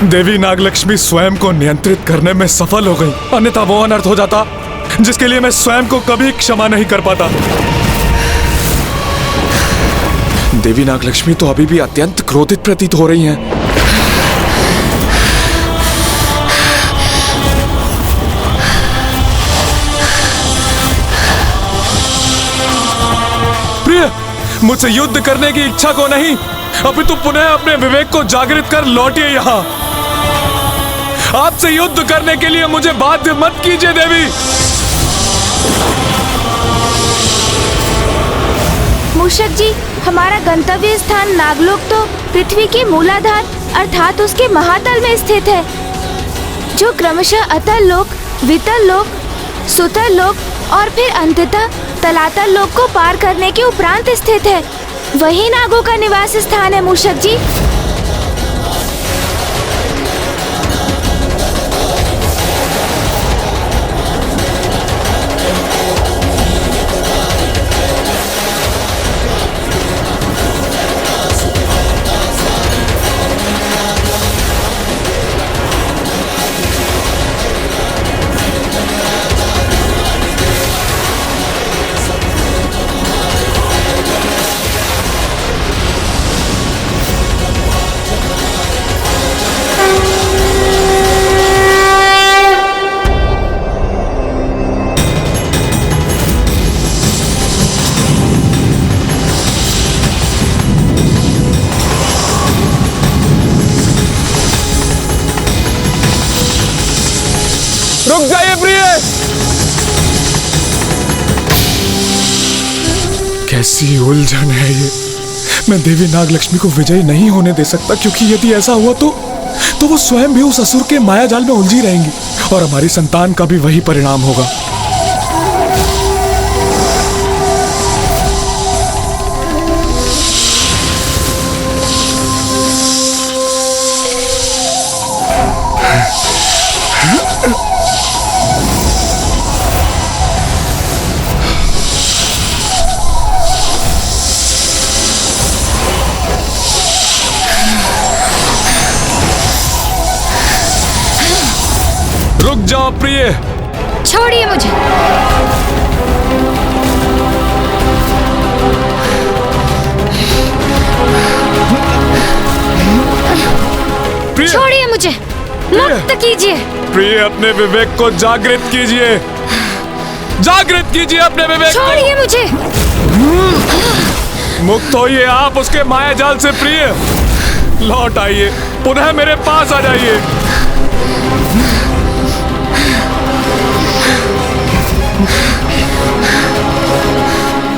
देवी नागलक्ष्मी स्वयं को नियंत्रित करने में सफल हो गई, अन्यथा वो अनर्थ हो जाता जिसके लिए मैं स्वयं को कभी क्षमा नहीं कर पाता। देवी नागलक्ष्मी तो अभी भी अत्यंत क्रोधित प्रतीत हो रही हैं। प्रिय, मुझसे युद्ध करने की इच्छा को नहीं, अपितु पुनः अपने विवेक को जागृत कर लौटिए यहाँ। आपसे युद्ध करने के लिए मुझे बाध्य मत कीजिए देवी। मूषक जी, हमारा गंतव्य स्थान नागलोक तो पृथ्वी के मूलाधार अर्थात उसके महातल में स्थित है, जो क्रमशः अतल लोक, वितल लोक, सुतल लोक और फिर अंततः तलातल लोक को पार करने के उपरांत स्थित है। वही नागों का निवास स्थान है मूषक जी। रुक जाइए प्रिय। कैसी उलझन है ये। मैं देवी नागलक्ष्मी को विजयी नहीं होने दे सकता, क्योंकि यदि ऐसा हुआ तो वो स्वयं भी उस असुर के माया जाल में उलझी रहेंगी और हमारी संतान का भी वही परिणाम होगा। रुक जाओ प्रिय। छोड़िए मुझे। छोड़िए मुझे, मुक्त कीजिए। प्रिय, अपने विवेक को जागृत कीजिए, जागृत कीजिए अपने विवेक को। छोड़िए मुझे। मुक्त होइए आप उसके माया जाल से प्रिय। लौट आइए, पुनः मेरे पास आ जाइए।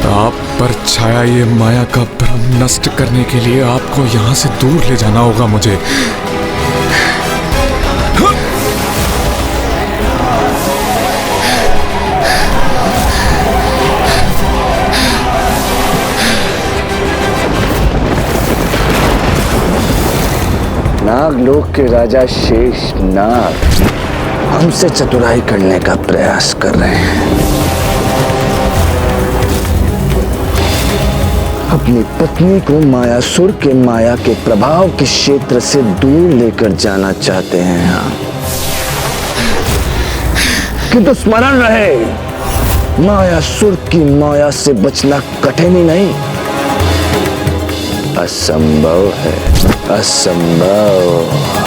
आप पर छाया ये माया का भ्रम नष्ट करने के लिए आपको यहां से दूर ले जाना होगा मुझे। नागलोक के राजा शेष नाग हमसे चतुराई करने का प्रयास कर रहे हैं। अपनी पत्नी को मायासुर के माया के प्रभाव के क्षेत्र से दूर लेकर जाना चाहते हैं। हाँ, किंतु स्मरण रहे, मायासुर की माया से बचना कठिन ही नहीं, असंभव है, असंभव।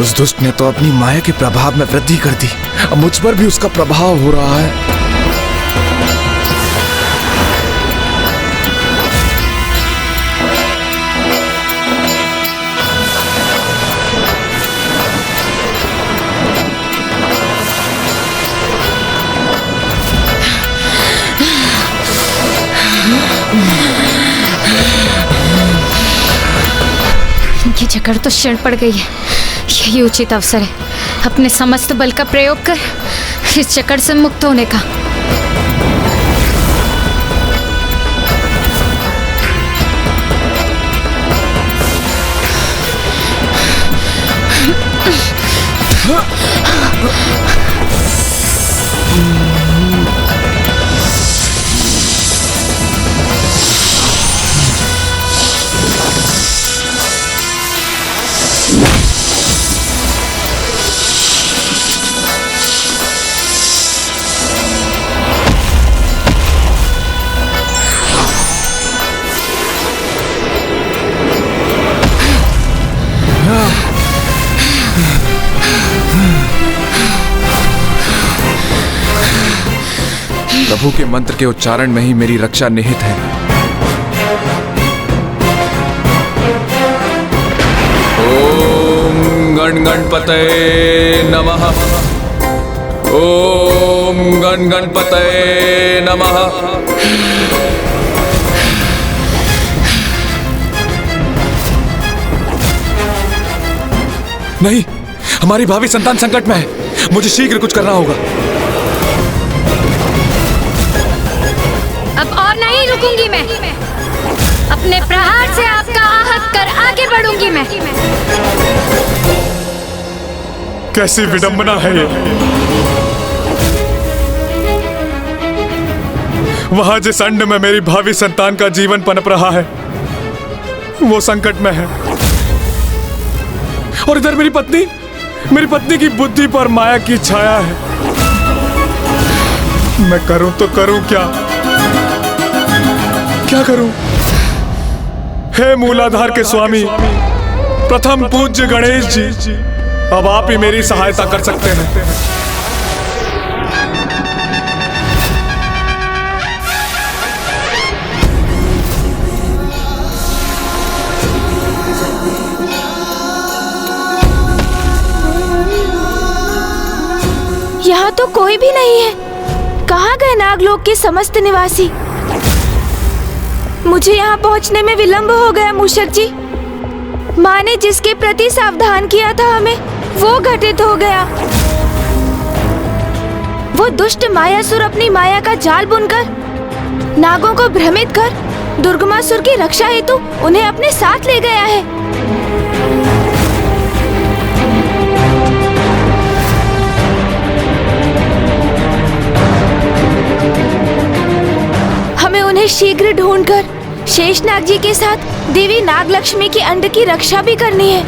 उस दुष्ट ने तो अपनी माया के प्रभाव में वृद्धि कर दी, अब मुझ पर भी उसका प्रभाव हो रहा है। की जकड़ तो क्षण पड़ गई है। यही उचित अवसर है अपने समस्त बल का प्रयोग कर इस जकड़ से मुक्त होने का। प्रभु के मंत्र के उच्चारण में ही मेरी रक्षा निहित है। ओम गण गणपतये नमः। ओम गण गणपतये नमः। नहीं, हमारी भावी संतान संकट में है। मुझे शीघ्र कुछ करना होगा। अब और नहीं रुकूंगी मैं। अपने प्रहार से आपका आहत कर आगे बढ़ूंगी मैं। कैसी विडंबना है ये। वहां जिस अंड में मेरी भावी संतान का जीवन पनप रहा है वो संकट में है, और इधर मेरी पत्नी की बुद्धि पर माया की छाया है। मैं करूं तो करूं क्या करूं? हे मूलाधार के स्वामी, प्रथम पूज्य गणेश जी, अब आप ही मेरी सहायता कर सकते हैं। यहाँ तो कोई भी नहीं है। कहाँ गए नागलोक के समस्त निवासी? मुझे यहाँ पहुँचने में विलंब हो गया मूषक जी। माँ ने जिसके प्रति सावधान किया था हमें, वो घटित हो गया। वो दुष्ट मायासुर अपनी माया का जाल बुनकर नागों को भ्रमित कर दुर्गमासुर की रक्षा हेतु उन्हें अपने साथ ले गया है। हमें उन्हें शीघ्र ढूंढकर शेषनाग जी के साथ देवी नागलक्ष्मी की अंड की रक्षा भी करनी है।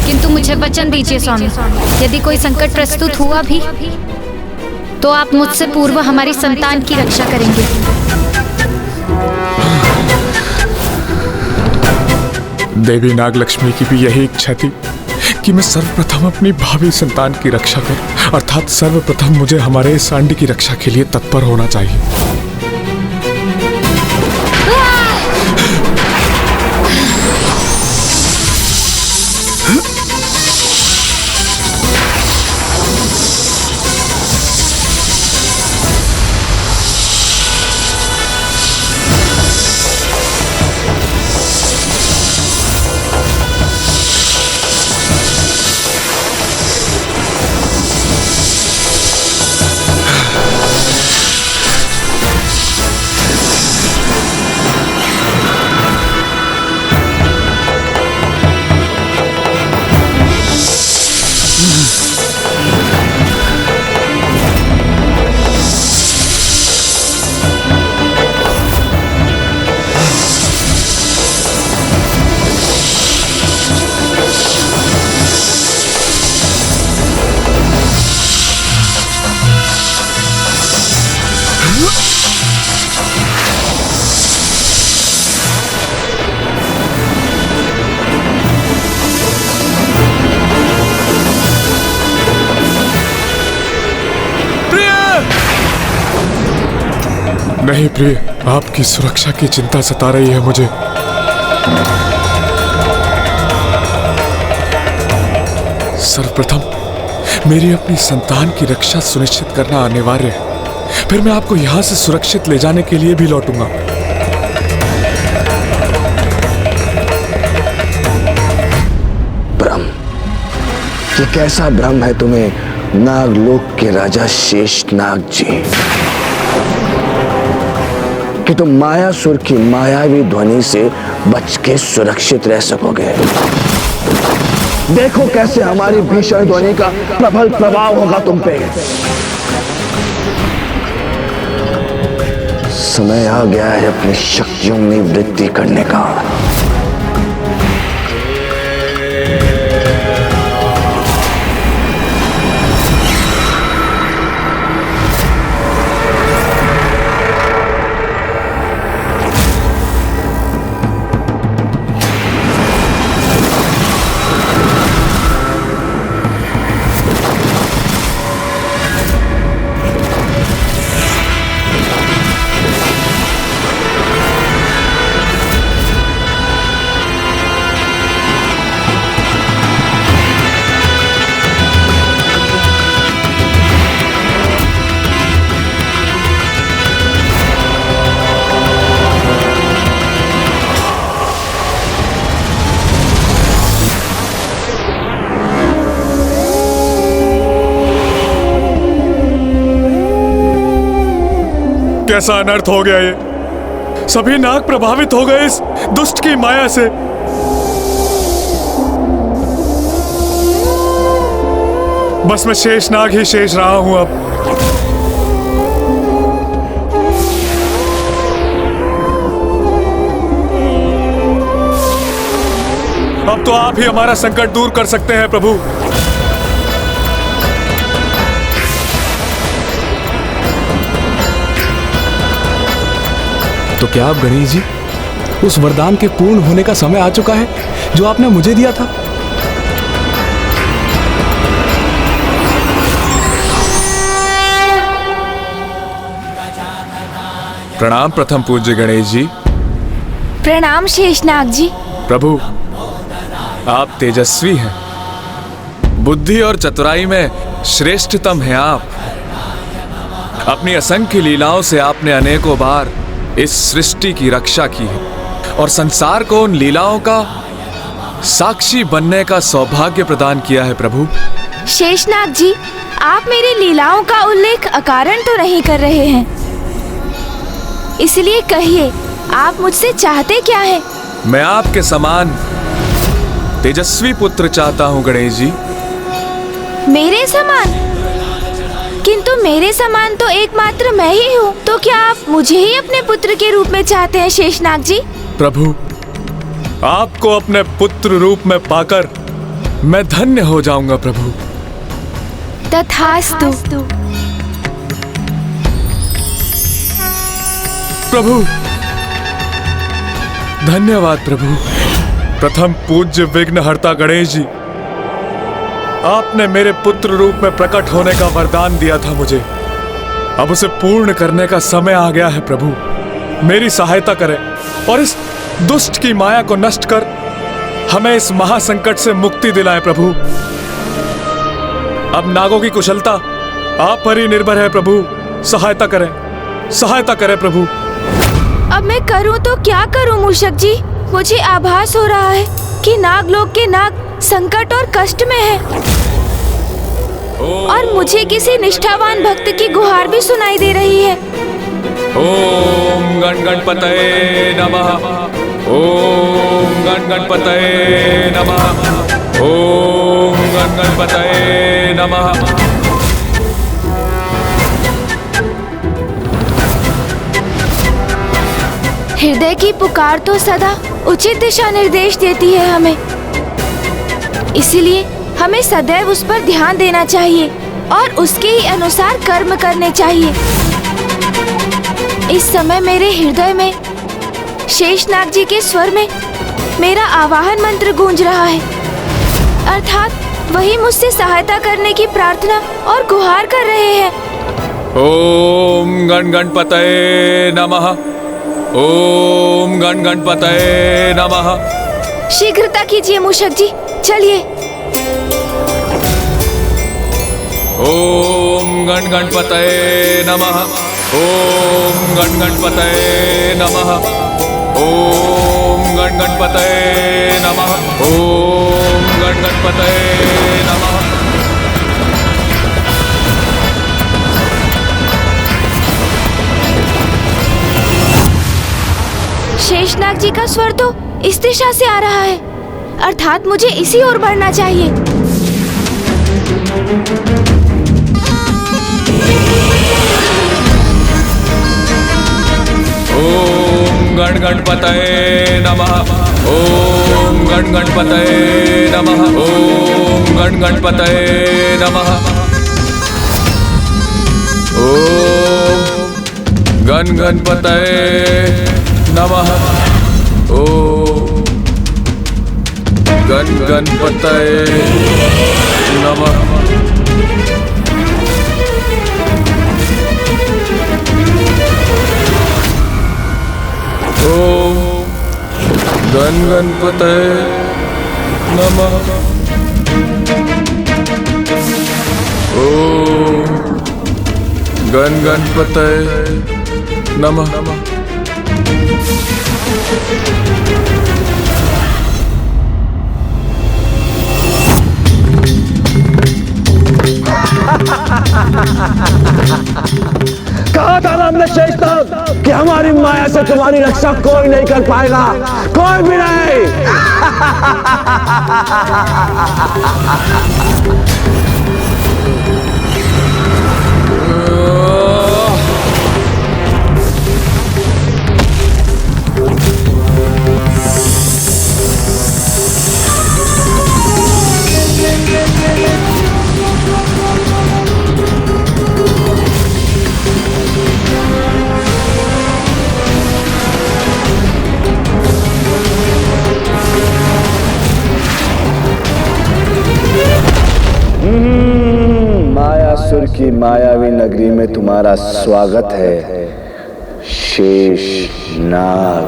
किंतु मुझे वचन दीजिए स्वामी, यदि कोई संकट प्रस्तुत हुआ भी तो आप मुझसे पूर्व हमारी संतान की रक्षा करेंगे। देवी नागलक्ष्मी की भी यही इच्छा थी कि मैं सर्वप्रथम अपनी भावी संतान की रक्षा करूं, अर्थात सर्वप्रथम मुझे हमारे इस अंड की रक्षा के लिए तत्पर होना चाहिए। नहीं प्रिय, आपकी सुरक्षा की चिंता सता रही है मुझे। सर्वप्रथम मेरी अपनी संतान की रक्षा सुनिश्चित करना अनिवार्य है। फिर मैं आपको यहां से सुरक्षित ले जाने के लिए भी लौटूंगा। ब्रह्म, ये कैसा भ्रम है तुम्हें नागलोक के राजा शेषनाग जी, कि तुम मायासुर की मायावी ध्वनि से बच के सुरक्षित रह सकोगे। देखो कैसे हमारी भीषण ध्वनि का प्रबल प्रभाव होगा तुम पे। समय आ गया है अपनी शक्तियों में वृद्धि करने का। कैसा अनर्थ हो गया ये। सभी नाग प्रभावित हो गए इस दुष्ट की माया से। बस मैं शेषनाग ही शेष रहा हूं अब। अब तो आप ही हमारा संकट दूर कर सकते हैं प्रभु। तो क्या आप गणेश जी, उस वरदान के पूर्ण होने का समय आ चुका है जो आपने मुझे दिया था? प्रणाम प्रथम पूज्य गणेश जी। प्रणाम शेषनाग जी। प्रभु, आप तेजस्वी हैं, बुद्धि और चतुराई में श्रेष्ठतम हैं आप। अपनी असंख्य लीलाओं से आपने अनेकों बार इस सृष्टि की रक्षा की है और संसार को उन लीलाओं का साक्षी बनने का सौभाग्य प्रदान किया है प्रभु। शेषनाग जी, आप मेरी लीलाओं का उल्लेख अकारण तो नहीं कर रहे हैं, इसलिए कहिए आप मुझसे चाहते क्या है? मैं आपके समान तेजस्वी पुत्र चाहता हूँ गणेश जी। मेरे समान? किंतु मेरे समान तो एकमात्र मैं ही हूँ, तो क्या आप मुझे ही अपने पुत्र के रूप में चाहते हैं शेषनाग जी? प्रभु, आपको अपने पुत्र रूप में पाकर मैं धन्य हो जाऊंगा प्रभु। तथास्तु। प्रभु, धन्यवाद प्रभु। प्रथम पूज्य विघ्नहर्ता गणेश जी, आपने मेरे पुत्र रूप में प्रकट होने का वरदान दिया था मुझे। अब उसे पूर्ण करने का समय आ गया है प्रभु। मेरी सहायता करें और इस दुष्ट की माया को नष्ट कर हमें इस महासंकट से मुक्ति दिलाएं प्रभु। अब नागों की कुशलता आप पर ही निर्भर है प्रभु। सहायता करें, सहायता करें प्रभु। अब मैं करूं तो क्या करूं मूषक जी? मुझे आभास हो रहा है कि नागलोक के नाग संकट और कष्ट में है और मुझे किसी निष्ठावान भक्त की गुहार भी सुनाई दे रही है। ओम गण गणपतये नमः। ओम गण गणपतये नमः। ओम गण गणपतये नमः। हृदय की पुकार तो सदा उचित दिशा निर्देश देती है हमें, इसलिए हमें सदैव उस पर ध्यान देना चाहिए और उसके ही अनुसार कर्म करने चाहिए। इस समय मेरे हृदय में शेषनाग जी के स्वर में मेरा आवाहन मंत्र गूंज रहा है, अर्थात वही मुझसे सहायता करने की प्रार्थना और गुहार कर रहे हैं। ओम गण गणपतये नमः। ओम गण गणपतये नमः। शीघ्रता कीजिए मूषक जी, चलिए। ओम गण गणपतये नमः। ओम गण गणपतये नमः। ओम गण गणपतये नमः। ओम गण गणपतये नमः। शेषनाग जी का स्वर तो इस दिशा से आ रहा है, अर्थात मुझे इसी ओर बढ़ना चाहिए। ओम गण गणपतये नमः। ओम गण गणपतये नमः। ओम गण गणपतये नमः। ओम गण गणपतये नमः। ओम गण गणपतये नमः। ओम गण गणपतये नमः। ओम गण गणपतये नमः। कहा था ना हमने शेषनाग कि हमारी माया से तुम्हारी रक्षा कोई नहीं कर पाएगा, कोई भी नहीं। मायासुर की मायावी नगरी में तुम्हारा स्वागत है शेषनाग।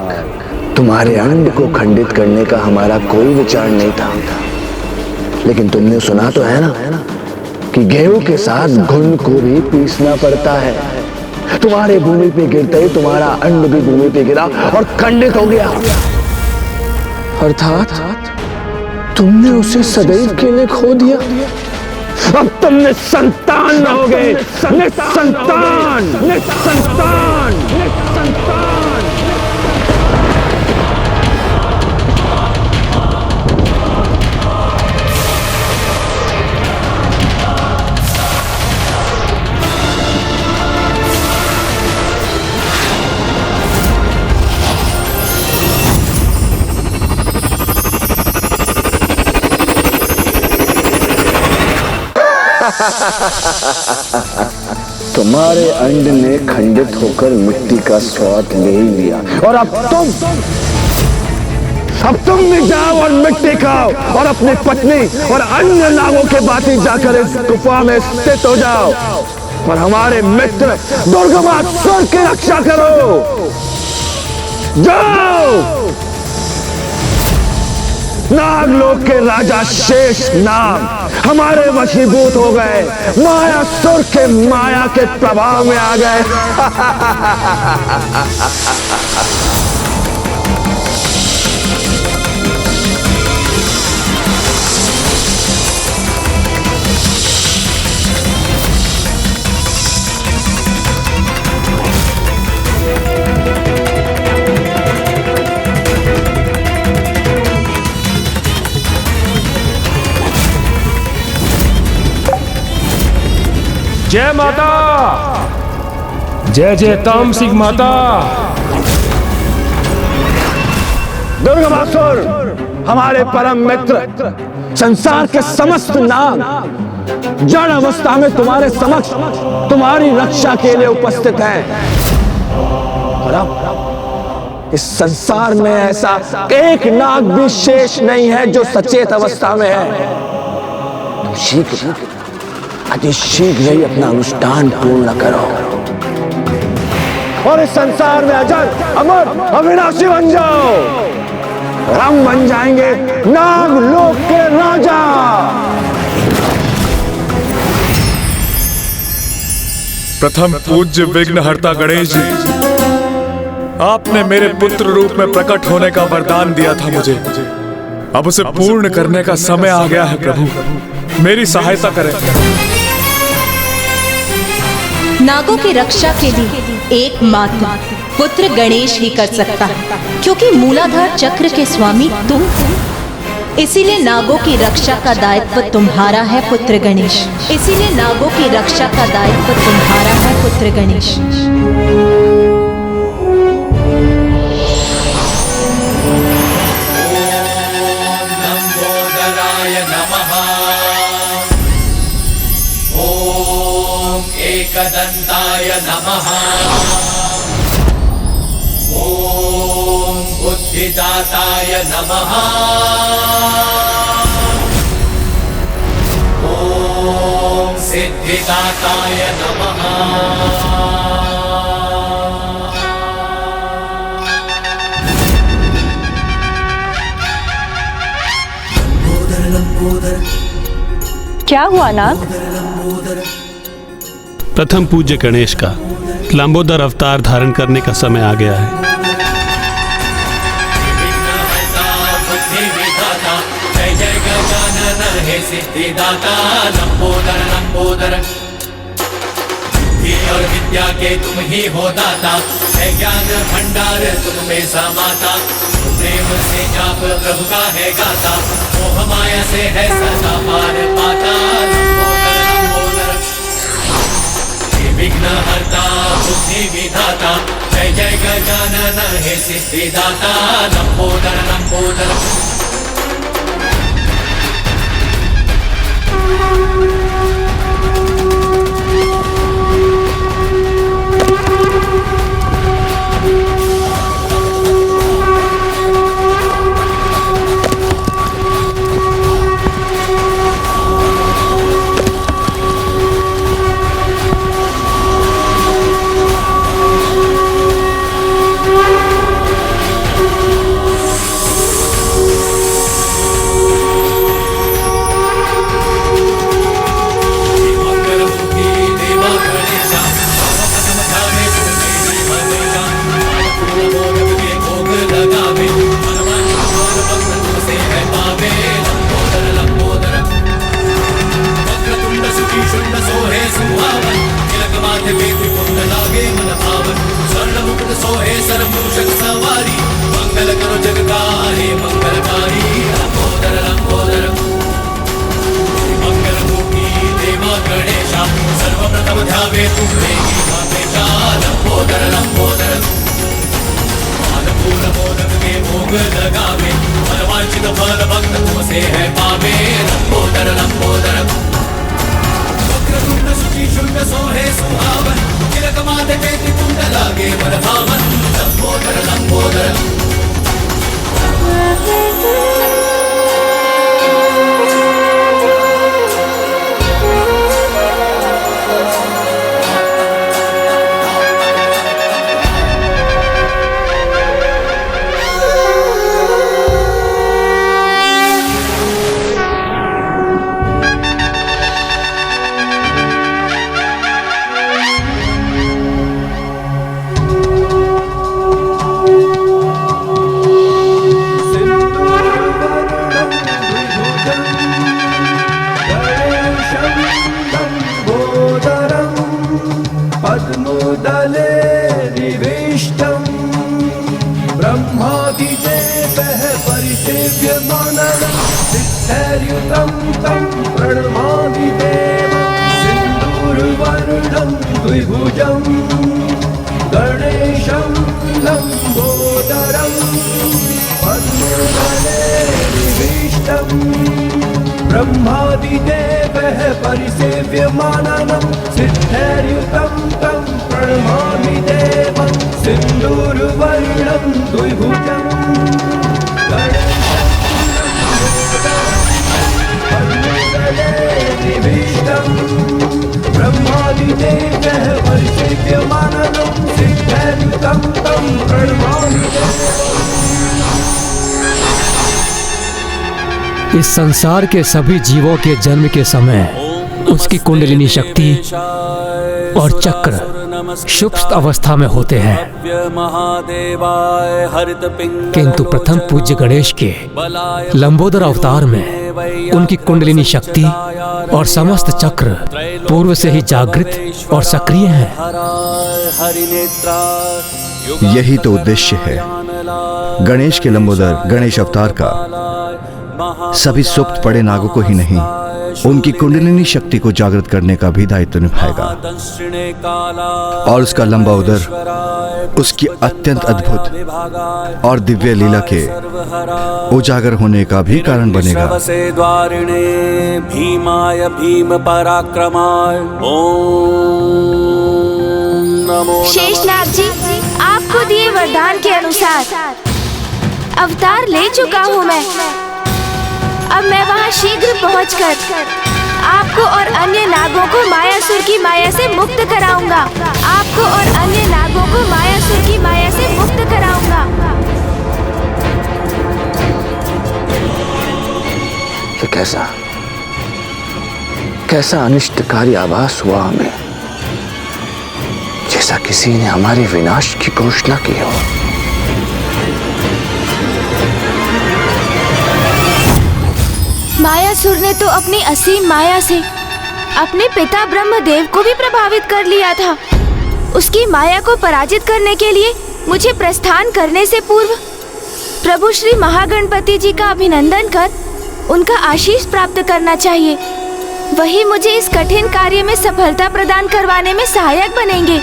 तुम्हारे अंड को खंडित करने का हमारा कोई विचार नहीं था, लेकिन तुमने सुना तो है ना कि गेहूं के साथ घुन को भी पीसना पड़ता है। तुम्हारे भूमि पे गिरते ही तुम्हारा अंड भी भूमि पे गिरा और खंडित हो गया, अर्थात तुमने उसे सदैव के लिए खो दिया। अब तुम निसंतान रहोगे, निसंतान, निसंतान, निसंतान। तुम्हारे अंड ने खंडित होकर मिट्टी का स्वाद ले ही लिया, और अब तुम भी जाओ और मिट्टी खाओ और अपनी पत्नी और अन्य नागों के बाती जाकर इस गुफा में स्थित हो जाओ और हमारे मित्र दुर्गमासुर की रक्षा करो। जाओ। नागलोक के राजा शेषनाग हमारे वशीभूत हो गए, मायासुर के माया के प्रभाव में आ गए। जय माता, जय जय तामसिक माता। दुर्गमासुर हमारे परम मित्र, संसार के समस्त नाग जड़ अवस्था में तुम्हारे समक्ष तुम्हारी रक्षा के लिए उपस्थित हैं। और अब इस संसार में ऐसा एक नाग भी शेष नहीं है जो सचेत अवस्था में है। तुम शीघ्र, अति शीघ्र ही अपना अनुष्ठान पूर्ण करो और इस संसार में अजर, अमर, अविनाशी बन जाओ। हम बन जाएंगे नागलोक के राजा। प्रथम पूज्य विघ्नहर्ता गणेश जी, आपने मेरे पुत्र रूप में प्रकट होने का वरदान दिया था मुझे। अब उसे पूर्ण करने का समय आ गया है प्रभु, मेरी सहायता करें। नागों की रक्षा के लिए एकमात्र पुत्र गणेश ही कर सकता है, क्योंकि मूलाधार चक्र के स्वामी तुम हो। इसीलिए नागों की रक्षा का दायित्व तुम्हारा है पुत्र गणेश। इसीलिए नागों की रक्षा का दायित्व तुम्हारा है पुत्र गणेश। एकदंताय नमः। ओम बुद्धिदाताय नमः। ओम सिद्धिदाताय नमः। क्या हुआ नाग? प्रथम पूज्य गणेश का लंबोदर अवतार धारण करने का समय आ गया है। जय जय गजानन हे सिद्धिदाता लंबोदर लंबोदर। बुद्धि और विद्या के तुम ही हो दाता, है ज्ञान भंडार तुम में समाता। प्रेम से जाप प्रभु का है गाता, मोह माया से है सदा पार पाता। लंबोदर लंबोदर विघ्नहर्ता बुद्धि विधाता, जय जय गजानन हे सिद्धिदाता लंबोदर लंबोदर। इस संसार के सभी जीवों के जन्म के समय उसकी कुंडलिनी शक्ति और चक्र सुप्त अवस्था में होते हैं, किंतु प्रथम पूज्य गणेश के लंबोदर अवतार में उनकी कुंडलिनी शक्ति और समस्त चक्र पूर्व से ही जागृत और सक्रिय हैं। यही तो उद्देश्य है गणेश के लंबोदर गणेश अवतार का। सभी सुप्त पड़े नागों को ही नहीं, उनकी कुंडलिनी शक्ति को जागृत करने का भी दायित्व निभाएगा, और उसका लंबा उदर उसकी अत्यंत अद्भुत और दिव्य लीला के उजागर होने का भी कारण बनेगा। भीमाय भीम पराक्रमाय शेषनाग जी, आपको दिए वरदान के अनुसार अवतार ले चुका हूँ मैं। अब मैं वहाँ शीघ्र पहुँचकर आपको और अन्य नागों को मायासुर की माया से मुक्त कराऊंगा। आपको और अन्य नागों को मायासुर की माया से मुक्त कराऊंगा। ये कैसा अनिष्टकारी आभास हुआ हमें, जैसा किसी ने हमारे विनाश की घोषणा की हो। मायासुर ने तो अपनी असीम माया से अपने पिता ब्रह्मदेव को भी प्रभावित कर लिया था। उसकी माया को पराजित करने के लिए मुझे प्रस्थान करने से पूर्व प्रभु श्री महागणपति जी का अभिनंदन कर उनका आशीष प्राप्त करना चाहिए। वही मुझे इस कठिन कार्य में सफलता प्रदान करवाने में सहायक बनेंगे।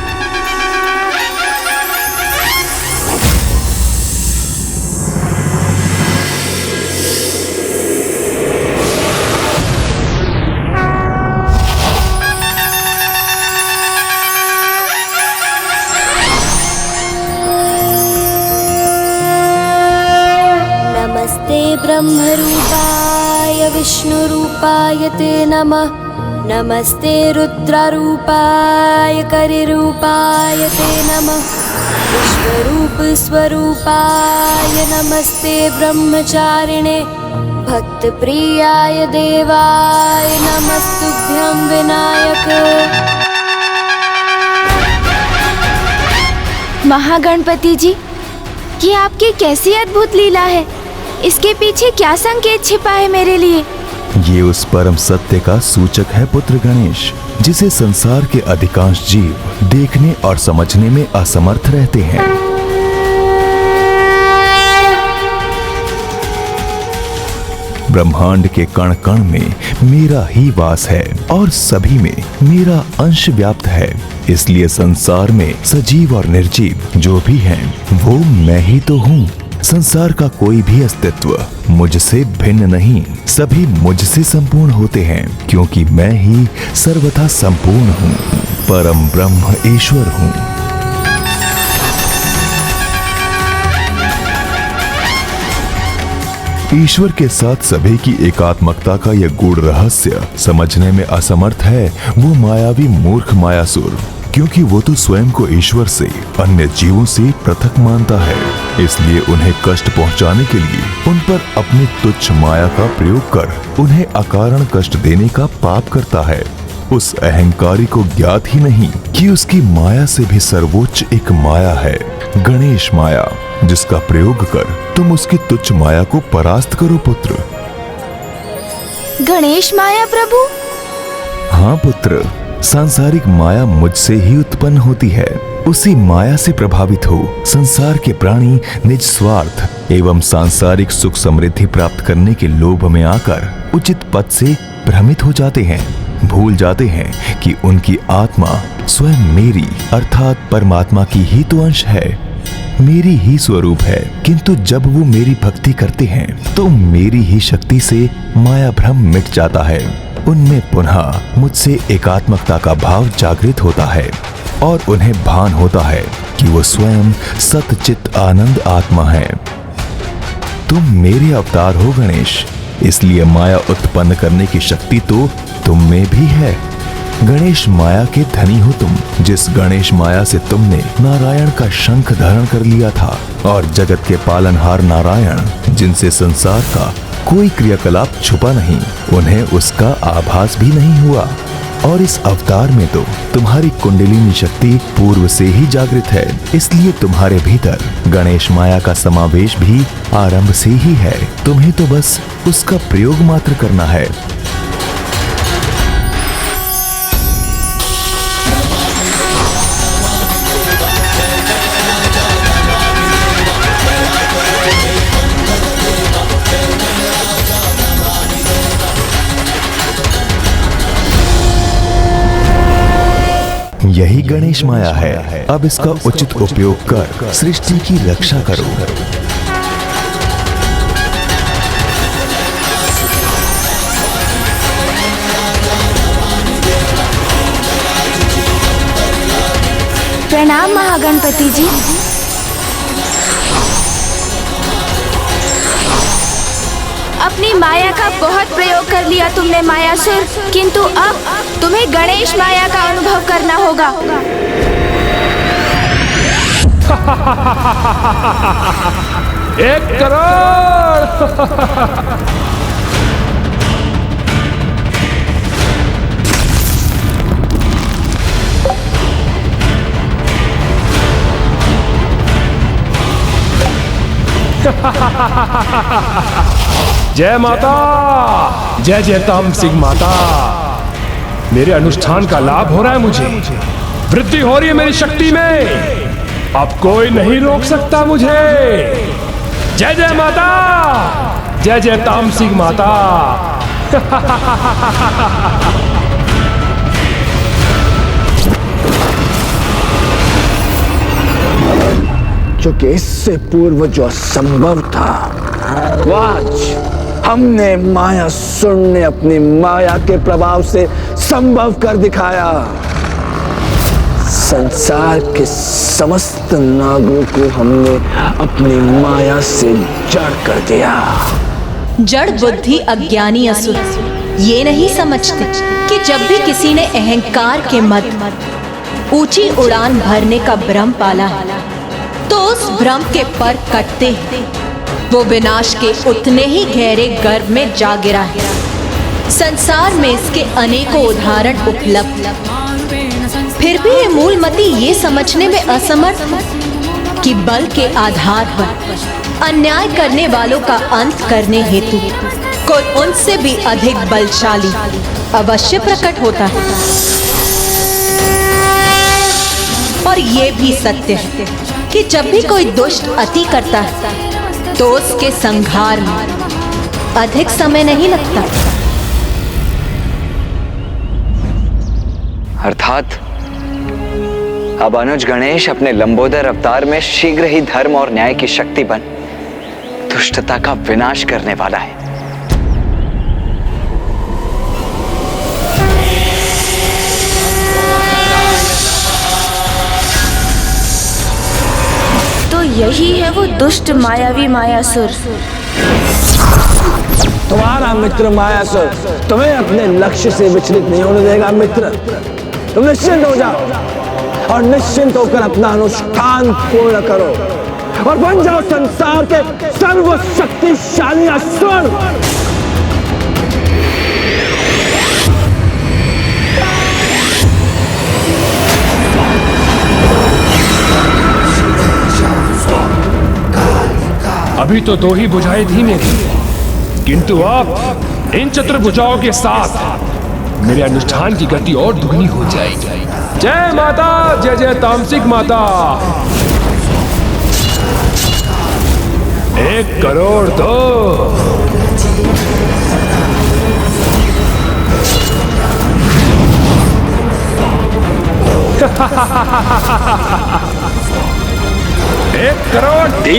ब्रह्मरूपाय विष्णुरूपाय ते नमः। नमस्ते रुद्ररूपाय करिरूपाय ते नमः। विश्वरूप स्वरूपाय नमस्ते ब्रह्मचारिणे भक्तप्रियाय देवाय नमस्तुभ्यं विनायक। महागणपति जी, ये आपकी कैसी अद्भुत लीला है। इसके पीछे क्या संकेत छिपा है मेरे लिए? ये उस परम सत्य का सूचक है पुत्र गणेश, जिसे संसार के अधिकांश जीव देखने और समझने में असमर्थ रहते हैं। ब्रह्मांड के कण कण में मेरा ही वास है और सभी में मेरा अंश व्याप्त है। इसलिए संसार में सजीव और निर्जीव जो भी हैं, वो मैं ही तो हूँ। संसार का कोई भी अस्तित्व मुझसे भिन्न नहीं, सभी मुझसे संपूर्ण होते हैं, क्योंकि मैं ही सर्वथा संपूर्ण हूँ, परम ब्रह्म ईश्वर हूँ। ईश्वर के साथ सभी की एकात्मकता का यह गूढ़ रहस्य समझने में असमर्थ है वो मायावी मूर्ख मायासुर, क्योंकि वो तो स्वयं को ईश्वर से अन्य जीवों से पृथक मानता है। इसलिए उन्हें कष्ट पहुंचाने के लिए उन पर अपनी तुच्छ माया का प्रयोग कर उन्हें अकारण कष्ट देने का पाप करता है। उस अहंकारी को ज्ञात ही नहीं कि उसकी माया से भी सर्वोच्च एक माया है, गणेश माया, जिसका प्रयोग कर तुम उसकी तुच्छ माया को परास्त करो पुत्र। गणेश माया प्रभु? हाँ पुत्र, सांसारिक माया मुझसे ही उत्पन्न होती है। उसी माया से प्रभावित हो संसार के प्राणी निज स्वार्थ एवं सांसारिक सुख समृद्धि प्राप्त करने के लोभ में आकर उचित पद से भ्रमित हो जाते हैं, भूल जाते हैं कि उनकी आत्मा स्वयं मेरी अर्थात परमात्मा की ही तो अंश है, मेरी ही स्वरूप है। किंतु जब वो मेरी भक्ति करते हैं तो मेरी ही शक्ति से माया भ्रम मिट जाता है। उनमें पुनः मुझसे एकात्मकता का भाव जागृत होता है और उन्हें भान होता है कि वो स्वयं सतचित आनंद आत्मा है। तुम मेरे अवतार हो गणेश, इसलिए माया उत्पन्न करने की शक्ति तो तुम में भी है। गणेश माया के धनी हो तुम, जिस गणेश माया से तुमने नारायण का शंख धारण कर लिया था, और जगत के पालनहार नारायण, जिनसे संसार का कोई क्रियाकलाप छुपा नहीं, उन्हें उसका आभास भी नहीं हुआ। और इस अवतार में तो तुम्हारी कुंडलिनी शक्ति पूर्व से ही जागृत है, इसलिए तुम्हारे भीतर गणेश माया का समावेश भी आरंभ से ही है। तुम्हें तो बस उसका प्रयोग मात्र करना है। यही गणेश माया है। अब इसका उचित उपयोग कर सृष्टि की रक्षा करो। प्रणाम महागणपति जी। अपनी माया का बहुत प्रयोग कर लिया तुमने मायासुर, किंतु अब तुम्हें गणेश माया का अनुभव करना होगा। 1 करोड़। जय माता, जय जय तामसिक माता। मेरे अनुष्ठान का लाभ हो रहा है, मुझे वृद्धि हो रही है मेरी शक्ति में। अब कोई नहीं रोक सकता मुझे। जय जय माता, जय जय तामसिक माता। क्योंकि इससे पूर्व जो असंभव था, वो आज हमने मायासुर ने अपनी माया के प्रभाव से संभव कर दिखाया। संसार के समस्त नागों को हमने अपनी माया से जड़ कर दिया। जड़ बुद्धि अज्ञानी असुर ये नहीं समझते कि जब भी किसी ने अहंकार के मद ऊंची उड़ान भरने का भ्रम पाला है, तो उस भ्रम के पर कटते ही वो विनाश के उतने ही गहरे गर्भ में जा गिरा है। संसार में इसके अनेकों उदाहरण उपलब्ध, फिर भी ये मूलमती ये समझने में असमर्थ है कि बल के आधार पर अन्याय करने वालों का अंत करने हेतु कोई उनसे भी अधिक बलशाली अवश्य प्रकट होता है। और ये भी सत्य है कि जब भी कोई दुष्ट अति करता है तो उसके संहार में अधिक समय नहीं लगता। अर्थात अब अनुज गणेश अपने लंबोदर अवतार में शीघ्र ही धर्म और न्याय की शक्ति बन दुष्टता का विनाश करने वाला है। तो यही है वो दुष्ट मायावी मायासुर। तुम्हारा मित्र मायासुर तुम्हें अपने लक्ष्य से विचलित नहीं होने देगा। मित्र, तुम निश्चिंत हो जाओ और निश्चिंत होकर अपना अनुष्ठान पूर्ण करो और बन जाओ संसार के सर्वशक्तिशाली असुर। अभी तो 2 ही भुजाएं थी मेरी, किंतु अब इन चतुर्भुजाओं के साथ मेरे अनुष्ठान की गति और दुगनी हो जाएगी। जय माता, जय जय तामसिक माता। 1 करोड़ दो। एक करोड़ 3।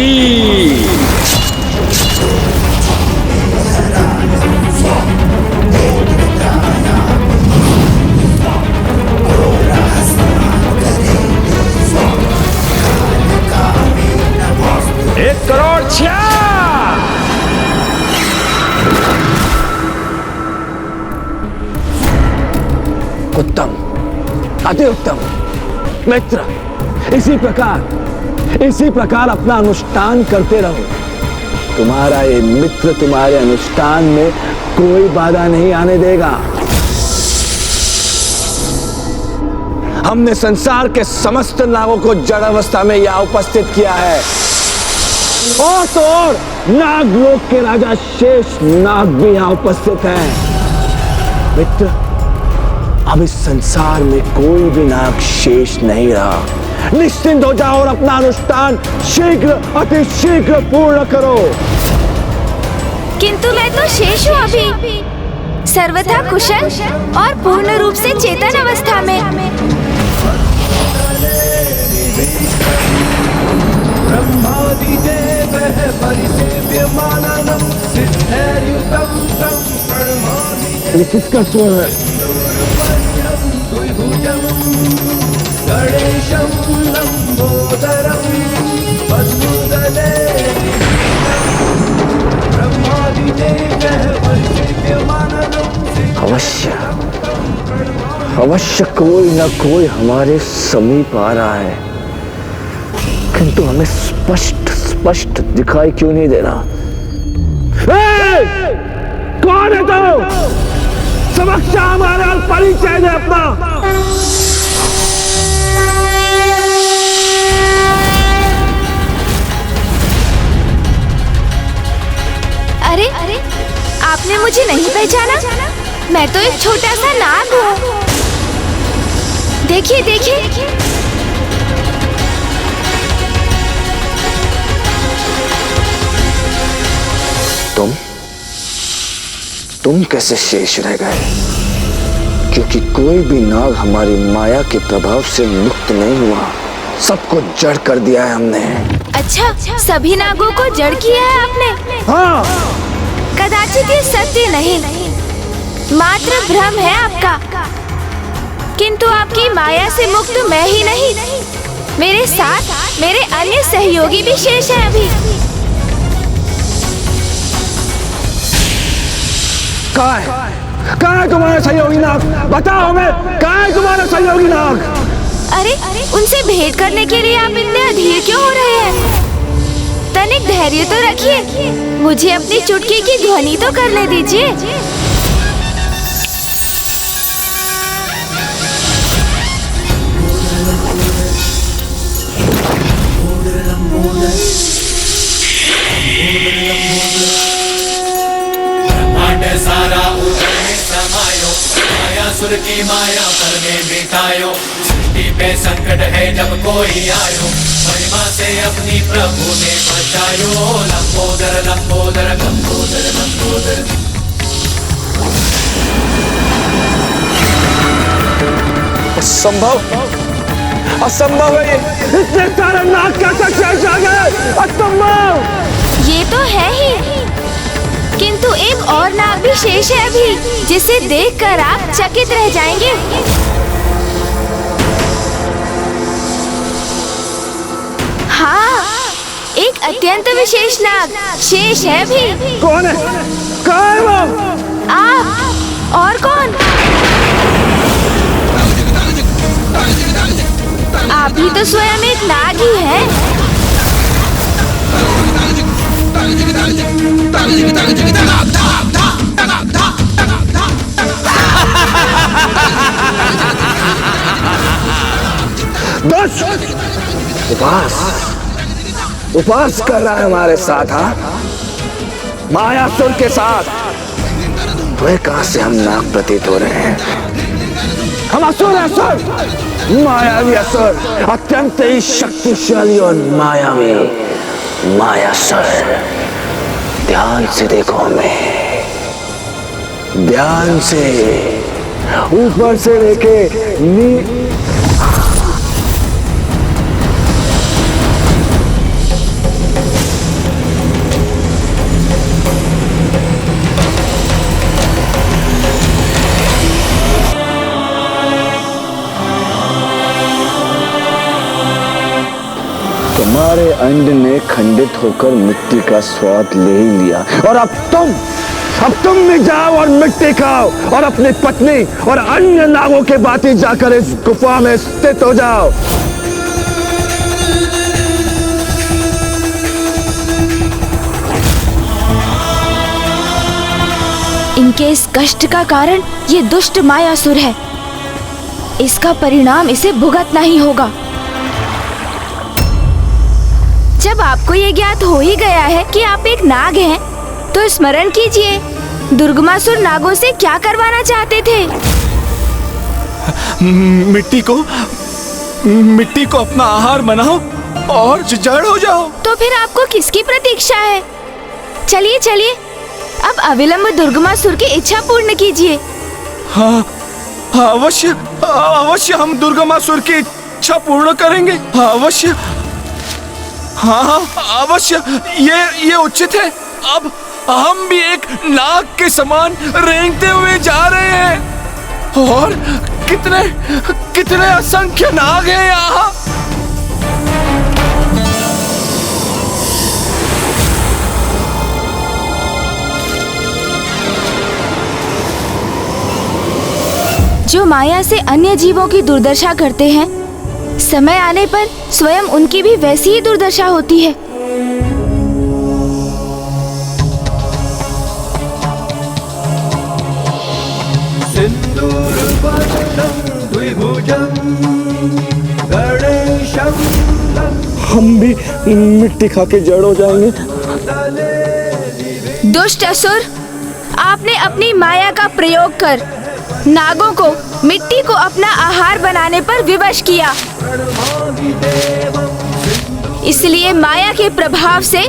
एक करोड़ 6। उत्तम, अति उत्तम। मित्र, इसी प्रकार अपना अनुष्ठान करते रहो। तुम्हारा ये मित्र तुम्हारे अनुष्ठान में कोई बाधा नहीं आने देगा। हमने संसार के समस्त नागों को जड़ अवस्था में यहाँ उपस्थित किया है। और तो और नागलोक के राजा शेष नाग भी यहाँ उपस्थित हैं। मित्र, अब इस संसार में कोई भी नाग शेष नहीं रहा। निश्चिंत हो जाओ और अपना अनुष्ठान शीघ्र अति शीघ्र पूर्ण करो। किंतु मैं तो शेष हूँ अभी, सर्वथा कुशल और पूर्ण रूप से चेतन अवस्था में। ये किसका स्वर है? अवश्य अवश्य कोई न कोई हमारे समीप आ रहा है, किंतु हमें स्पष्ट दिखाई क्यों नहीं दे रहा? कौन है तो? समक्ष हमारा परिचय दे अपना। अरे आपने मुझे नहीं पहचाना? मैं तो एक छोटा सा नाग हूँ। देखिए देखिए। तुम कैसे शेष रह गए? क्योंकि कोई भी नाग हमारी माया के प्रभाव से मुक्त नहीं हुआ। सबको जड़ कर दिया है हमने। अच्छा, सभी नागों को जड़ किया है आपने? हाँ। कदाचित ये सत्य नहीं, मात्र भ्रम है आपका। किंतु आपकी माया से मुक्त मैं ही नहीं, मेरे साथ मेरे अन्य सहयोगी भी शेष हैं अभी। कहाँ है तुम्हारा सहयोगी नाग? बताओ हमें, कहाँ है तुम्हारा सहयोगी नाग? अरे उनसे भेंट करने के लिए आप इतने अधीर क्यों हो रहे हैं? तनिक धैर्य तो रखिए, मुझे अपनी चुटकी की ध्वनि तो करने दीजिए। सारा उदर में समायो, मायासुर की माया पर में मिटायो। सृष्टि पे संकट है जब कोई आयो, महिमा से अपनी प्रभु ने बचायो। लंबोदर लंबोदर लंबोदर लंबोदर। असंभव है ये। इतने सारे नाग कैसे शेष आ गए? असंभव। ये तो है ही, किंतु एक और नाग भी शेष है अभी, जिसे देखकर आप चकित रह जाएंगे। हाँ, एक अत्यंत विशेष नाग शेष है भी। कौन है? कहाँ है वो? आप और कौन? आप ही तो स्वयं एक नाग ही है। उपास कर रहा है हमारे साथ। हाँ, मायासुर के साथ। वह कहां से हम नाग प्रतीत हो रहे हैं? हम असुर हैं, असुर, मायावी असुर, अत्यंत ही शक्तिशाली और मायावी मायासुर। ध्यान से देखो हमें, ध्यान से, ऊपर से लेके तुम्हारे अंड ने खंडित होकर मिट्टी का स्वाद ले ही लिया, और अब तुम भी जाओ और मिट्टी खाओ और अपनी पत्नी और अन्य नागों के बाती जाकर इस गुफा में स्थित हो जाओ। इनके इस कष्ट का कारण ये दुष्ट मायासुर है। इसका परिणाम इसे भुगतना ही होगा। जब आपको ये ज्ञात हो ही गया है कि आप एक नाग हैं, तो स्मरण कीजिए, दुर्गमासुर नागों से क्या करवाना चाहते थे? मिट्टी को अपना आहार बनाओ और जड़ हो जाओ। तो फिर आपको किसकी प्रतीक्षा है? चलिए चलिए, अब अविलंब दुर्गमासुर की इच्छा पूर्ण कीजिए। हाँ, अवश्य अवश्य हम दुर्गमासुर की इच्छा पूर्ण करेंगे। अवश्य, हाँ अवश्य, ये उचित है। अब हम भी एक नाग के समान रेंगते हुए जा रहे हैं और कितने कितने असंख्य नाग हैं यहाँ। जो माया से अन्य जीवों की दुर्दशा करते हैं, समय आने पर स्वयं उनकी भी वैसी ही दुर्दशा होती है। हम भी मिट्टी खा के जड़ हो जाएंगे। दुष्ट असुर, आपने अपनी माया का प्रयोग कर नागों को मिट्टी को अपना आहार बनाने पर विवश किया। इसलिए माया के प्रभाव से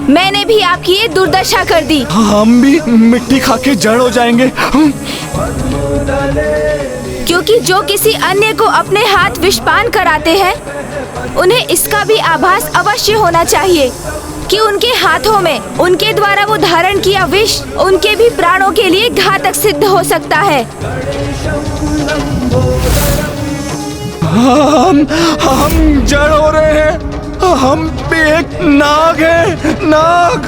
मैंने भी आपकी ये दुर्दशा कर दी। हम भी मिट्टी खा के जड़ हो जाएंगे। क्योंकि जो किसी अन्य को अपने हाथ विषपान कराते हैं, उन्हें इसका भी आभास अवश्य होना चाहिए कि उनके हाथों में उनके द्वारा वो धारण किया विष उनके भी प्राणों के लिए घातक सिद्ध हो सकता है। हम जड़ हो रहे हैं। हम भी एक नाग हैं, नाग।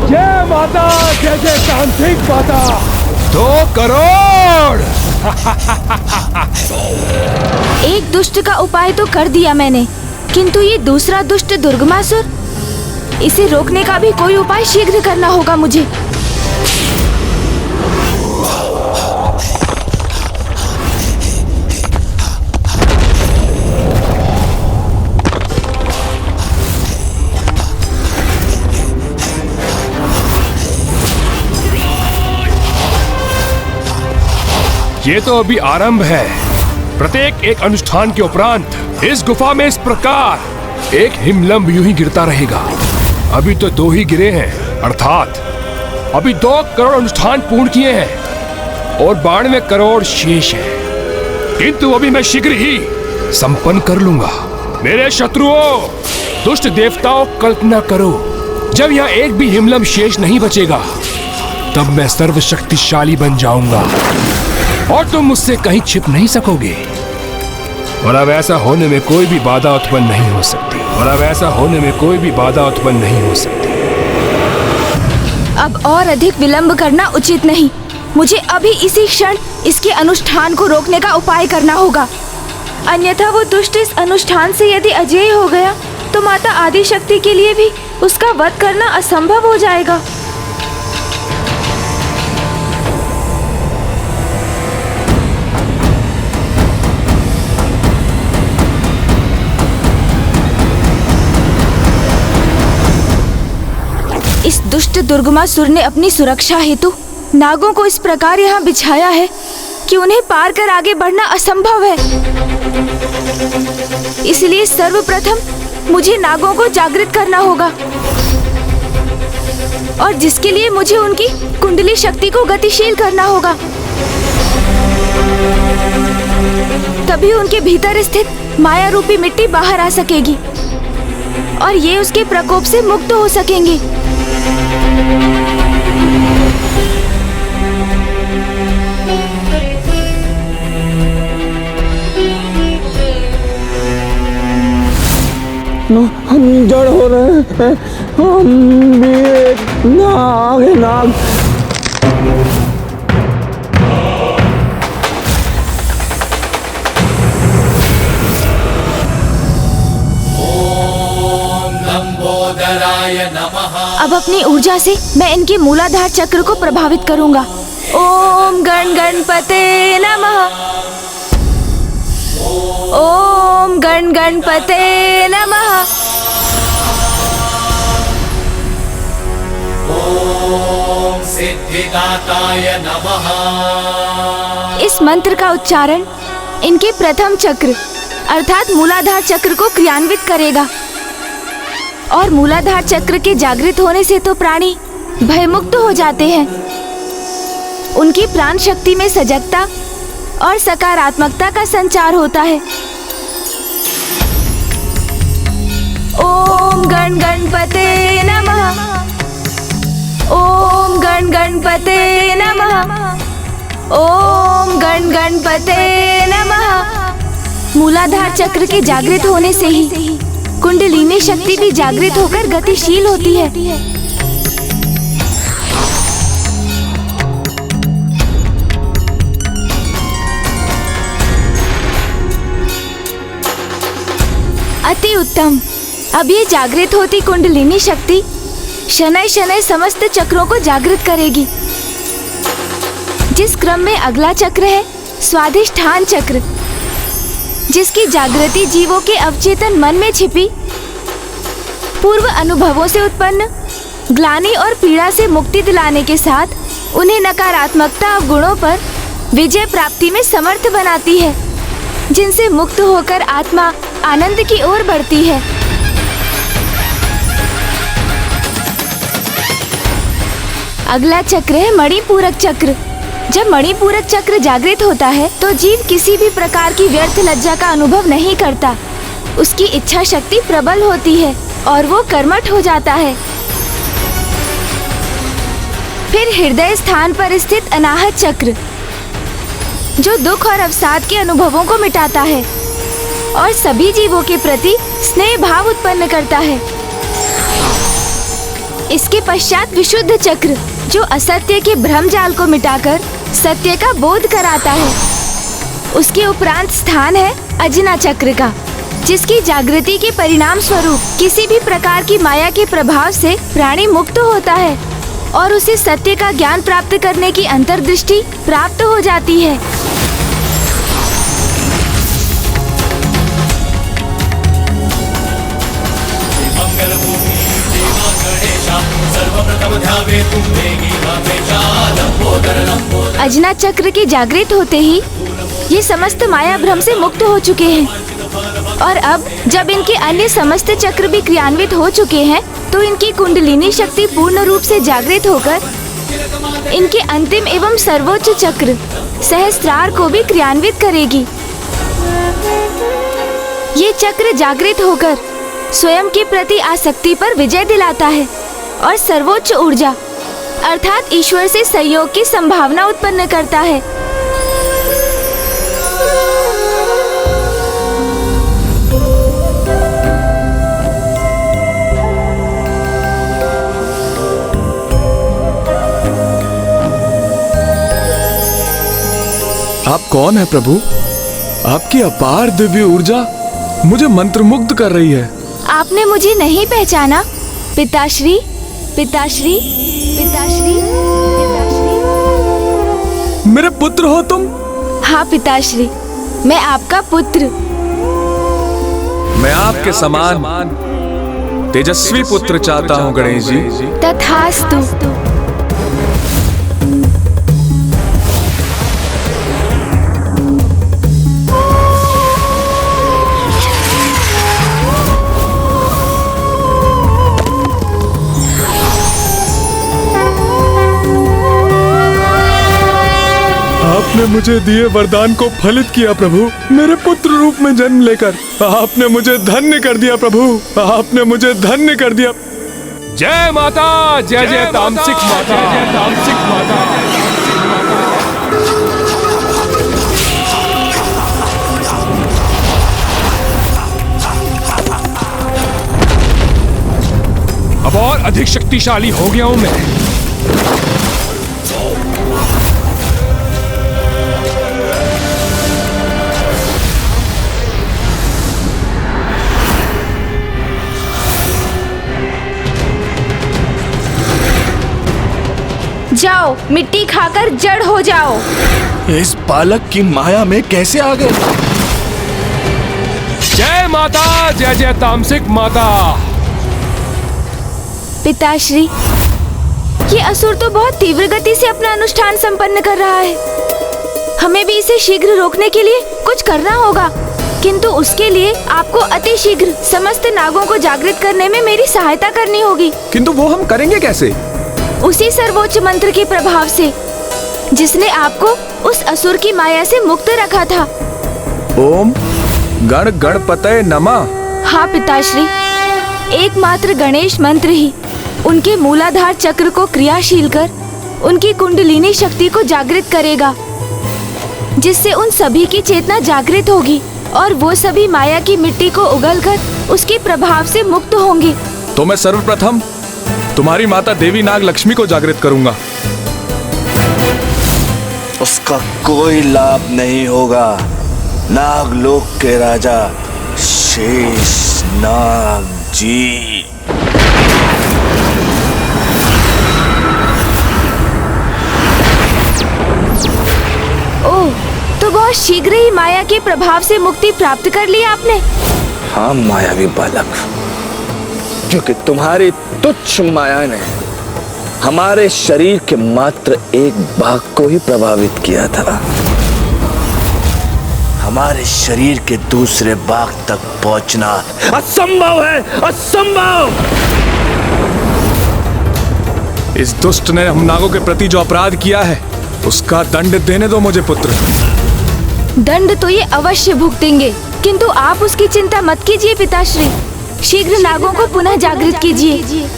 जय माता, जय जय तांत्रिक माता। 2 करोड़। एक दुष्ट का उपाय तो कर दिया मैंने, किंतु ये दूसरा दुष्ट दुर्गमासुर, इसे रोकने का भी कोई उपाय शीघ्र करना होगा मुझे। ये तो अभी आरंभ है। प्रत्येक एक अनुष्ठान के उपरांत इस गुफा में इस प्रकार एक हिमलंब यूं ही गिरता रहेगा। अभी तो 2 ही गिरे हैं, अर्थात अभी 2 करोड़ अनुष्ठान पूर्ण किए हैं और 92 करोड़ शेष है। किंतु अभी मैं शीघ्र ही संपन्न कर लूंगा। मेरे शत्रुओं, दुष्ट देवताओं, कल्पना करो, जब यहाँ एक भी हिमलंब शेष नहीं बचेगा, तब मैं सर्वशक्तिशाली बन जाऊंगा और तुम मुझसे कहीं छिप नहीं सकोगे। और अब ऐसा होने में कोई भी बाधा उत्पन्न नहीं हो सकती। अब और अधिक विलंब करना उचित नहीं। मुझे अभी इसी क्षण इसके अनुष्ठान को रोकने का उपाय करना होगा। अन्यथा वो दुष्ट इस अनुष्ठान से यदि अजेय हो गया, तो माता आदिशक्ति के लिए भी उसका वध करना असंभव हो जाएगा। इस दुष्ट दुर्गमासुर ने अपनी सुरक्षा हेतु नागों को इस प्रकार यहाँ बिछाया है कि उन्हें पार कर आगे बढ़ना असंभव है। इसलिए सर्वप्रथम मुझे नागों को जागृत करना होगा, और जिसके लिए मुझे उनकी कुंडली शक्ति को गतिशील करना होगा। तभी उनके भीतर स्थित माया रूपी मिट्टी बाहर आ सकेगी और ये उसके प्रकोप से मुक्त हो सकेंगे। हम जड़ हो रहे हैं। हम भी एक नाग है, नाग। अब अपनी ऊर्जा से मैं इनके मूलाधार चक्र को प्रभावित करूंगा। ओम गण गणपते नमः। ओम गण गणपते नमः। ओम सिद्धिदाताय नमः। इस मंत्र का उच्चारण इनके प्रथम चक्र अर्थात मूलाधार चक्र को क्रियान्वित करेगा और मूलाधार चक्र के जागृत होने से तो प्राणी भयमुक्त हो जाते हैं। उनकी प्राण शक्ति में सजगता और सकारात्मकता का संचार होता है। ओम गण गणपते नमः। ओम गण गणपते नमः। ओम गण गणपते नमः। मूलाधार चक्र के जागृत होने से ही कुंडलिनी शक्ति भी जागृत होकर गतिशील होती है। अति उत्तम। अब ये जागृत होती कुंडलिनी शक्ति शनैः शनैः समस्त चक्रों को जागृत करेगी। जिस क्रम में अगला चक्र है स्वाधिष्ठान चक्र, जिसकी जागृति जीवों के अवचेतन मन में छिपी पूर्व अनुभवों से उत्पन्न ग्लानि और पीड़ा से मुक्ति दिलाने के साथ उन्हें नकारात्मकता अवगुणों पर विजय प्राप्ति में समर्थ बनाती है, जिनसे मुक्त होकर आत्मा आनंद की ओर बढ़ती है। अगला चक्र है मणिपूरक चक्र। जब मणिपूरक चक्र जागृत होता है तो जीव किसी भी प्रकार की व्यर्थ लज्जा का अनुभव नहीं करता। उसकी इच्छा शक्ति प्रबल होती है और वो कर्मठ हो जाता है। फिर हृदय स्थान पर स्थित अनाहत चक्र, जो दुख और अवसाद के अनुभवों को मिटाता है और सभी जीवों के प्रति स्नेह भाव उत्पन्न करता है। इसके पश्चात विशुद्ध चक्र, जो असत्य के भ्रम जाल को मिटाकर सत्य का बोध कराता है। उसके उपरांत स्थान है अजना चक्र का, जिसकी जागृति के परिणाम स्वरूप किसी भी प्रकार की माया के प्रभाव से प्राणी मुक्त होता है और उसे सत्य का ज्ञान प्राप्त करने की अंतर्दृष्टि प्राप्त हो जाती है। अजना चक्र के जागृत होते ही ये समस्त माया भ्रम से मुक्त हो चुके हैं और अब जब इनके अन्य समस्त चक्र भी क्रियान्वित हो चुके हैं तो इनकी कुंडलिनी शक्ति पूर्ण रूप से जागृत होकर इनके अंतिम एवं सर्वोच्च चक्र सहस्त्रार को भी क्रियान्वित करेगी। ये चक्र जागृत होकर स्वयं के प्रति आसक्ति पर विजय दिलाता है और सर्वोच्च ऊर्जा अर्थात ईश्वर से सहयोग की संभावना उत्पन्न करता है। आप कौन है प्रभु? आपकी अपार दिव्य ऊर्जा मुझे मंत्रमुग्ध कर रही है। आपने मुझे नहीं पहचाना? पिताश्री, पिताश्री, पिताश्री, पिताश्री। मेरे पुत्र हो तुम? हाँ पिताश्री, मैं आपका पुत्र। मैं आपके समान तेजस्वी पुत्र चाहता हूँ गणेश जी। तथास्तु। आपने मुझे दिए वरदान को फलित किया प्रभु। मेरे पुत्र रूप में जन्म लेकर आपने मुझे धन्य कर दिया प्रभु। आपने मुझे धन्य कर दिया। जय माता, जय जय तामसिक माता, जय तामसिक माता। अब और अधिक शक्तिशाली हो गया हूं मैं। जाओ, मिट्टी खाकर जड़ हो जाओ। इस बालक की माया में कैसे आ गए? जय माता, जय जय तामसिक माता। पिताश्री, ये असुर तो बहुत तीव्र गति से अपना अनुष्ठान संपन्न कर रहा है। हमें भी इसे शीघ्र रोकने के लिए कुछ करना होगा, किंतु उसके लिए आपको अति शीघ्र समस्त नागों को जागृत करने में मेरी सहायता करनी होगी। किंतु वो हम करेंगे कैसे? उसी सर्वोच्च मंत्र के प्रभाव से, जिसने आपको उस असुर की माया से मुक्त रखा था। ओम गण गणपतये नमः। हाँ पिताश्री, एकमात्र गणेश मंत्र ही उनके मूलाधार चक्र को क्रियाशील कर उनकी कुंडलिनी शक्ति को जागृत करेगा, जिससे उन सभी की चेतना जागृत होगी और वो सभी माया की मिट्टी को उगलकर उसके प्रभाव से मुक्त होंगे। तो मैं सर्वप्रथम तुम्हारी माता देवी नाग लक्ष्मी को जागृत करूंगा। उसका कोई लाभ नहीं होगा। नागलोक के राजा शेष नाग जी। ओह, तो बहुत शीघ्र ही माया के प्रभाव से मुक्ति प्राप्त कर ली आपने। हाँ मायावी बालक, क्योंकि तुम्हारी तुच्छ माया ने हमारे शरीर के मात्र एक भाग को ही प्रभावित किया था। हमारे शरीर के दूसरे भाग तक पहुंचना असंभव है, असंभव। इस दुष्ट ने हम नागों के प्रति जो अपराध किया है, उसका दंड देने दो मुझे पुत्र। दंड तो ये अवश्य भुगतेंगे, किंतु आप उसकी चिंता मत कीजिए पिताश्री। शीघ्र नागों को पुनः जागृत कीजिए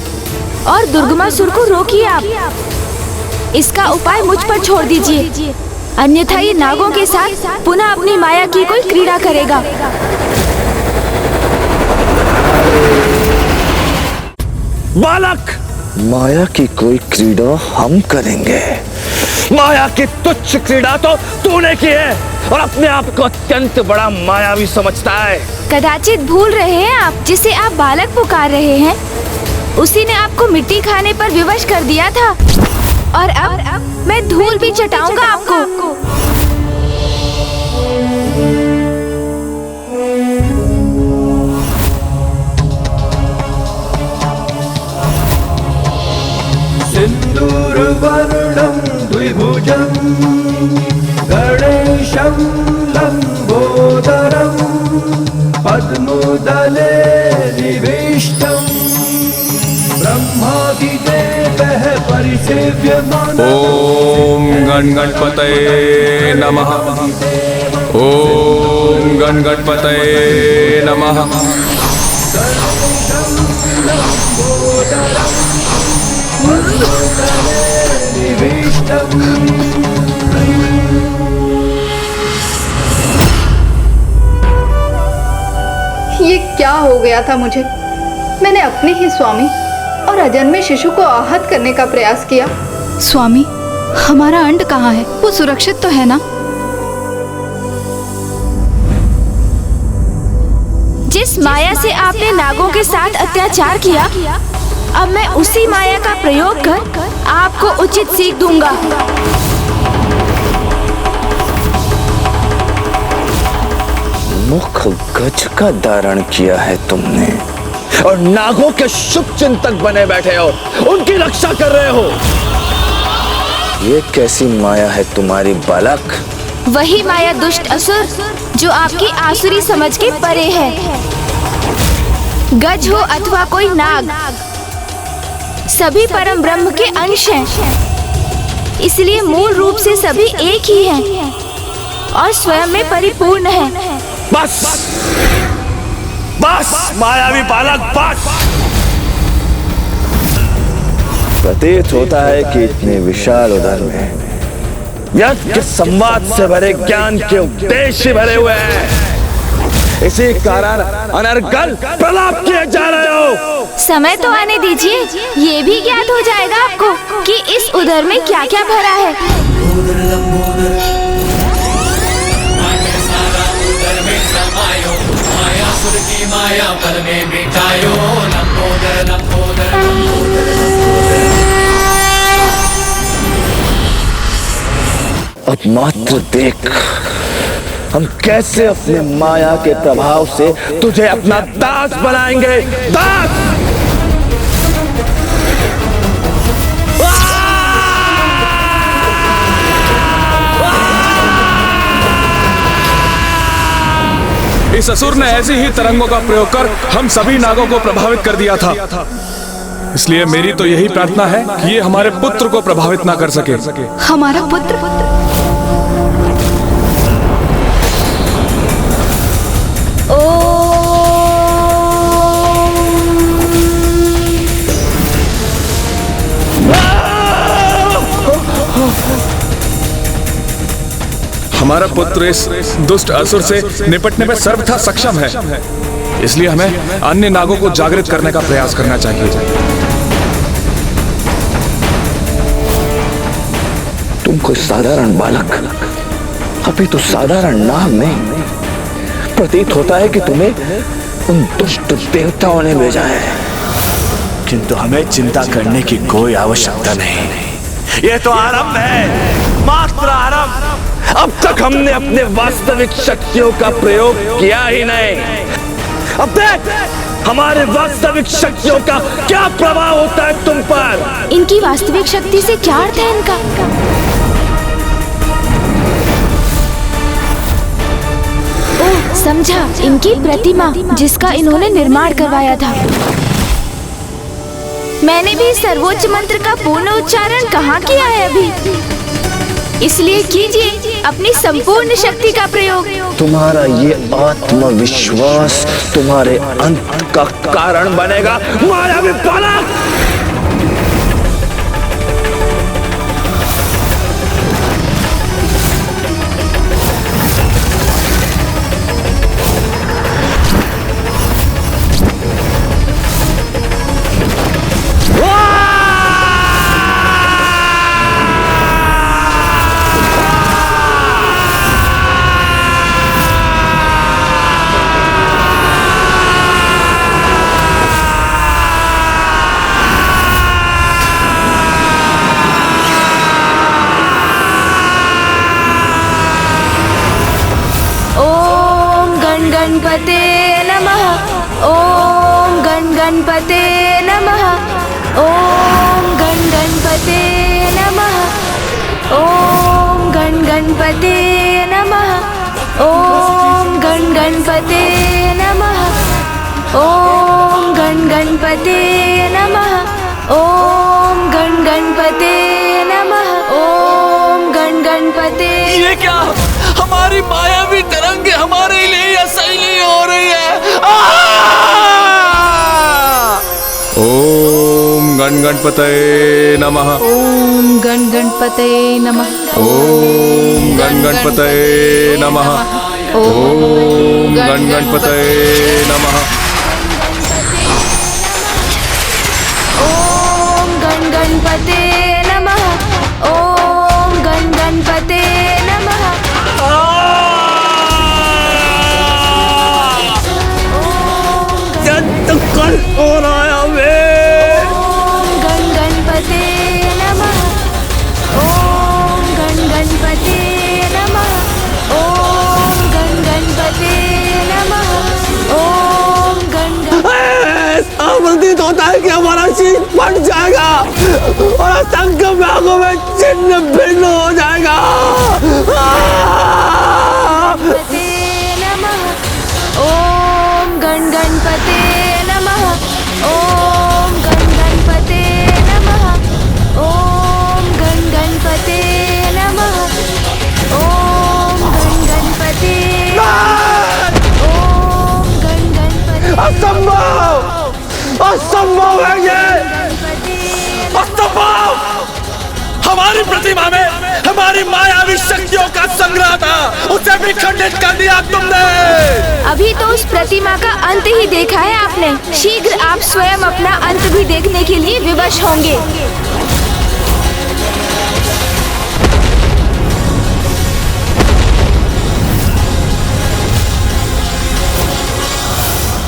और दुर्गमासुर को रोकिए आप। इसका उपाय मुझ पर छोड़ दीजिए, अन्यथा ये नागों के साथ पुनः अपनी माया की कोई क्रीड़ा करेगा। बालक, माया की कोई क्रीड़ा हम करेंगे। माया की तुच्छ क्रीड़ा तो तूने की है और अपने आप को अत्यंत बड़ा मायावी समझता है। कदाचित भूल रहे हैं आप, जिसे आप बालक पुकार रहे हैं, उसी ने आपको मिट्टी खाने पर विवश कर दिया था। और अब मैं धूल भी चटाऊंगा आपको। सिंदूर वर्णं द्विभुजं गणेशं लंबोदरं पद्मोदले निविष्टं ब्रह्मादिदेवः परिसेव्यमानः। ओम गण गणपतये नमः। ओम गण गणपतये नमः। ये क्या हो गया था मुझे? मैंने अपने ही स्वामी और अजन्मे शिशु को आहत करने का प्रयास किया। स्वामी, हमारा अंड कहाँ है? वो सुरक्षित तो है ना? जिस माया से आपने नागों के साथ अत्याचार किया, अब मैं उसी माया का प्रयोग कर आपको उचित सीख दूंगा। मुख गज का धारण किया है तुमने और नागों के शुभ चिंतक बने बैठे हो, उनकी रक्षा कर रहे हो। ये कैसी माया है तुम्हारी बालक? वही माया दुष्ट असुर जो आपकी आसुरी समझ के परे है। गज हो अथवा कोई नाग, सभी परम ब्रह्म के अंश हैं। इसलिए मूल रूप से सभी एक ही हैं और स्वयं में परिपूर्ण हैं। बस बस मायावी बालक, बस। प्रतीत होता है कि इतने विशाल उदर में यज्ञ के संवाद से भरे ज्ञान के उपदेश भरे हुए हैं। इसी कारण अनर्गल प्रलाप किए जा रहे हो। समय तो आने दीजिए, ये भी ज्ञात हो जाएगा आपको कि इस उदर में क्या क्या भरा है। मायासुर की माया पल में मिटायो। लंबोदर लंबोदर लंबोदर अब मात्र देख हम कैसे अपने माया के प्रभाव से तुझे अपना दास बनाएंगे। दास! इस असुर ने ऐसी ही तरंगों का प्रयोग कर हम सभी नागों को प्रभावित कर दिया था। इसलिए मेरी तो यही प्रार्थना है कि ये हमारे पुत्र को प्रभावित ना कर सके। हमारा पुत्र? हमारा पुत्र इस दुष्ट असुर से निपटने में सर्वथा सक्षम है, इसलिए हमें अन्य नागों को जागृत करने का प्रयास करना चाहिए। तुम कोई साधारण बालक, अभी तो साधारण नाग नहीं, प्रतीत होता है कि तुम्हें उन दुष्ट देवताओं ने भेजा है। किंतु हमें चिंता करने की कोई आवश्यकता नहीं। ये तो आरंभ है, मात्र आरंभ। अब तक हमने अपने वास्तविक शक्तियों का प्रयोग किया ही नहीं। अब देख हमारे वास्तविक शक्तियों का क्या प्रभाव होता है तुम पर। इनकी वास्तविक शक्ति से क्या अर्थ है इनका? ओह, समझा, इनकी प्रतिमा जिसका इन्होंने निर्माण करवाया था। मैंने भी सर्वोच्च मंत्र का पूर्ण उच्चारण कहाँ किया है अभी, इसलिए कीजिए अपनी संपूर्ण शक्ति का प्रयोग। तुम्हारा ये आत्मविश्वास तुम्हारे अंत का कारण बनेगा मायावी बालक। गणपते नमः। ओम गणपते नमः। ओम गणपते नमः। ओम गणपते नमः। ओम गणपते नमः। ओम गणपते नमः। ओम गणपते नमः। ओम गणपते। ये क्या, हमारी मायावी तरंगे हमारे लिए सही नहीं हो रही है। ओम गणपतये नमः। ओम गणपतये नमः। ओम गणपतये नमः। ओम गणपतये नमः। ओम गणपते नमः। ओम गणपते नमः। कल हो रहा है। ओम गणपते नमः। ओम गणपते नमः। ओम गणपते नमः। ओम ऐसा प्रतीत होता है कि हमारा शीश फट जाएगा और असंख्य भागों में छिन्न भिन्न हो जाएगा। ओम गणपते नमः। ओम गणपते नमः। ओम गणपते नमः। ओम गणपते। ओम गणपते। असंभव, असंभव है ये, असंभव। हमारी प्रतिमा में हमारी मायावी शक्तियों का संग्रह था, उसे भी खंडित कर दिया तुमने। अभी तो उस प्रतिमा का अंत ही देखा है आपने, शीघ्र आप स्वयं अपना अंत भी देखने के लिए विवश होंगे।